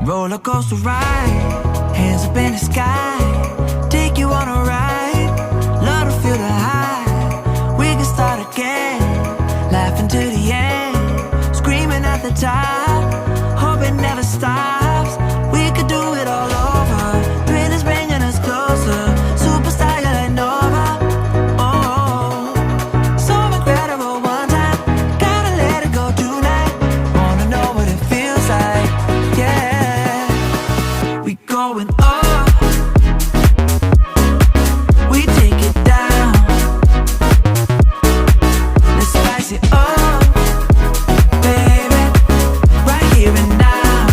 Roller coaster ride, hands up in the sky, take you on a ride, love to feel the high. We can start again, laughing to the end, screaming at the top, hope it never stops. We could do it all over, thrill is bringing us closer, superstar you're like Nova. Oh, so incredible one time, gotta let it go tonight, wanna know what it feels like, yeah. Going up, we take it down. Let's spice it up, baby, right here and now.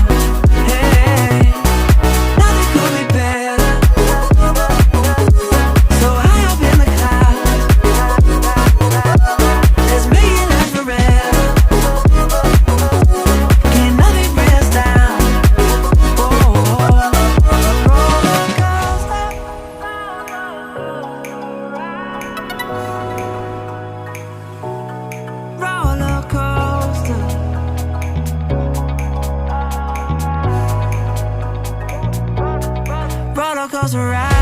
Hey, nothing could be better. So high up in the clouds, let's make it last forever. Can nothing bring us down? Oh. Roller coaster ride.